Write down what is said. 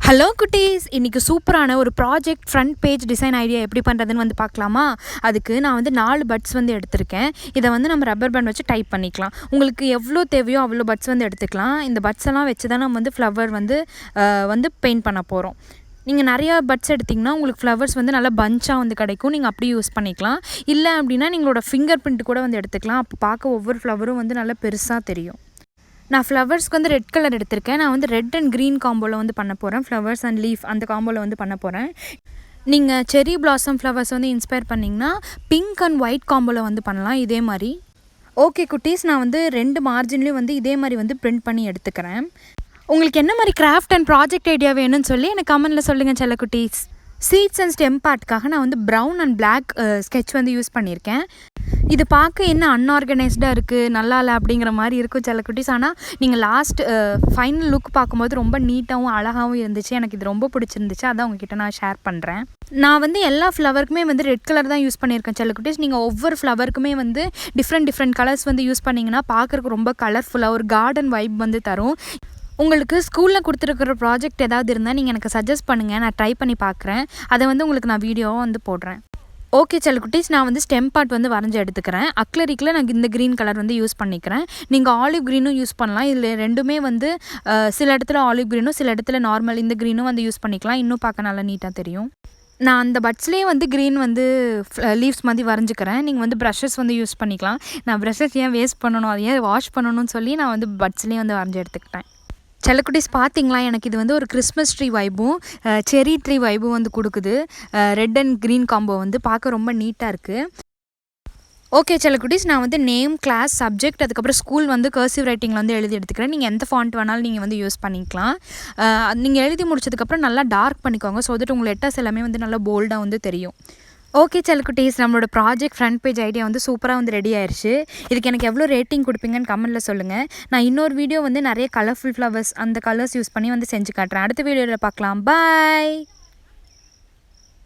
Hello குட்டீஸ், இன்றைக்கி சூப்பரான ஒரு project front page design idea எப்படி பண்ணுறதுன்னு வந்து பார்க்கலாமா? அதுக்கு நான் வந்து 4 பட்ஸ் வந்து எடுத்திருக்கேன். இதை வந்து நம்ம ரப்பர் பேண்ட் வச்சு டைப் பண்ணிக்கலாம். உங்களுக்கு எவ்வளோ தேவையோ அவ்வளோ பட்ஸ் வந்து எடுத்துக்கலாம். இந்த பட்ஸ் எல்லாம் வச்சு தான் நம்ம வந்து ஃப்ளவர் வந்து பெயிண்ட் பண்ண போகிறோம். நீங்கள் நிறையா பட்ஸ் எடுத்திங்கன்னா உங்களுக்கு ஃப்ளவர்ஸ் வந்து நல்லா பஞ்சாக வந்து கிடைக்கும். நீங்கள் அப்படியே யூஸ் பண்ணிக்கலாம். இல்லை அப்படின்னா நீங்களோட ஃபிங்கர் பிரிண்ட் கூட வந்து எடுத்துக்கலாம். அப்போ பார்க்க ஒவ்வொரு ஃப்ளவரும் வந்து நல்லா பெருசாக தெரியும். நான் ஃப்ளவர்ஸ்க்கு வந்து ரெட் கலர் எடுத்திருக்கேன். நான் வந்து ரெட் அண்ட் க்ரீன் காம்போவில் வந்து பண்ண போகிறேன். ஃப்ளவர்ஸ் அண்ட் லீஃப் அந்த காம்போவில் வந்து பண்ண போகிறேன். நீங்கள் செரி பிளாசம் ஃப்ளவர்ஸ் வந்து இன்ஸ்பயர் பண்ணிங்கன்னா பிங்க் அண்ட் ஒயிட் காம்போவில் வந்து பண்ணலாம் இதே மாதிரி. ஓகே குட்டீஸ், நான் வந்து 2 மார்ஜின்லேயும் வந்து இதே மாதிரி வந்து பிரிண்ட் பண்ணி எடுத்துக்கிறேன். உங்களுக்கு என்ன மாதிரி கிராஃப்ட் அண்ட் ப்ராஜெக்ட் ஐடியா வேணும்னு சொல்லி எனக்கு கமெண்ட்டில் சொல்லுங்கள் செல்ல குட்டீஸ். சீட்ஸ் அண்ட் ஸ்டெம் பார்ட்காக நான் வந்து ப்ரௌன் அண்ட் பிளாக் ஸ்கெட்ச் வந்து யூஸ் பண்ணியிருக்கேன். இது பார்க்க என்ன அன்ஆர்கனைஸ்டாக இருக்குது, நல்லா இல்லை அப்படிங்கிற மாதிரி இருக்கும் செல்ல குட்டீஸ். ஆனால் நீங்கள் லாஸ்ட் ஃபைனல் லுக் பார்க்கும்போது ரொம்ப நீட்டாகவும் அழகாகவும் இருந்துச்சு. எனக்கு இது ரொம்ப பிடிச்சிருந்துச்சு. அதான் உங்ககிட்ட நான் ஷேர் பண்ணுறேன். நான் வந்து எல்லா ஃப்ளவருக்குமே வந்து ரெட் கலர் தான் யூஸ் பண்ணியிருக்கேன் செல்ல குட்டீஸ். நீங்கள் ஒவ்வொரு ஃப்ளவருக்குமே வந்து டிஃப்ரெண்ட் கலர்ஸ் வந்து யூஸ் பண்ணிங்கன்னா பார்க்குறக்கு ரொம்ப கலர்ஃபுல்லாக ஒரு கார்டன் வைப் வந்து தரும். உங்களுக்கு ஸ்கூலில் கொடுத்துருக்குற ப்ராஜெக்ட் ஏதாவது இருந்தால் நீங்கள் எனக்கு சஜஸ்ட் பண்ணுங்கள். நான் ட்ரை பண்ணி பார்க்குறேன். அதை வந்து உங்களுக்கு நான் வீடியோவாக வந்து போடுறேன். ஓகே செல்லக்குட்டீஸ், நான் வந்து ஸ்டெம் பார்ட் வந்து வரைஞ்சி எடுத்துக்கிறேன். அக்லரிக்கில் நான் இந்த க்ரீன் கலர் வந்து யூஸ் பண்ணிக்கிறேன். நீங்கள் ஆலிவ் க்ரீனும் யூஸ் பண்ணலாம். இதில் ரெண்டுமே வந்து சில இடத்துல ஆலிவ் க்ரீனும் சில இடத்துல நார்மல் இந்த க்ரீனும் வந்து யூஸ் பண்ணிக்கலாம். இன்னும் பார்க்க நல்லா நீட்டாக தெரியும். நான் அந்த பட்ஸ்லேயே வந்து க்ரீன் வந்து லீவ்ஸ் மாதிரி வரைஞ்சிக்கிறேன். நீங்கள் வந்து ப்ரஷஸ் வந்து யூஸ் பண்ணிக்கலாம். நான் ப்ரஷஸ் ஏன் வேஸ்ட் பண்ணணும், அதை ஏன் வாஷ் பண்ணணும்னு சொல்லி நான் வந்து பட்ஸ்லேயே வந்து வரைஞ்சி எடுத்துக்கிட்டேன். செல்லக்குட்டீஸ் பார்த்தீங்களா, எனக்கு இது வந்து ஒரு கிறிஸ்மஸ் ட்ரீ வைப்பும் செரி ட்ரீ வைப்பும் வந்து கொடுக்குது. ரெட் அண்ட் க்ரீன் காம்போ வந்து பார்க்க ரொம்ப நீட்டாக இருக்குது. ஓகே செல்லக்குட்டீஸ், நான் வந்து நேம், கிளாஸ், சப்ஜெக்ட், அதுக்கப்புறம் ஸ்கூல் வந்து கர்சிவ் ரைட்டிங்கில் வந்து எழுதி எடுத்துக்கிறேன். நீங்கள் எந்த ஃபாண்ட் வேணாலும் நீங்கள் வந்து யூஸ் பண்ணிக்கலாம். நீங்கள் எழுதி முடிச்சதுக்கப்புறம் நல்லா டார்க் பண்ணிக்கோங்க. ஸோ தட் உங்கள் லெட்டர்ஸ் எல்லாமே வந்து நல்லா போல்டாக வந்து தெரியும். ஓகே செல்லக்குட்டீஸ், நம்மளோட ப்ராஜெக்ட் ஃப்ரண்ட் பேஜ் ஐடியா வந்து சூப்பராக வந்து ரெடி ஆயிடுச்சு. இதுக்கு எனக்கு எவ்வளோ ரேட்டிங் கொடுப்பீங்கன்னு கமெண்ட்டில் சொல்லுங்கள். நான் இன்னொரு வீடியோ வந்து நிறைய கலர்ஃபுல் ஃப்ளவர்ஸ் அந்த கலர்ஸ் யூஸ் பண்ணி வந்து செஞ்சு காட்டுறேன். அடுத்த வீடியோவில் பார்க்கலாம். பாய்.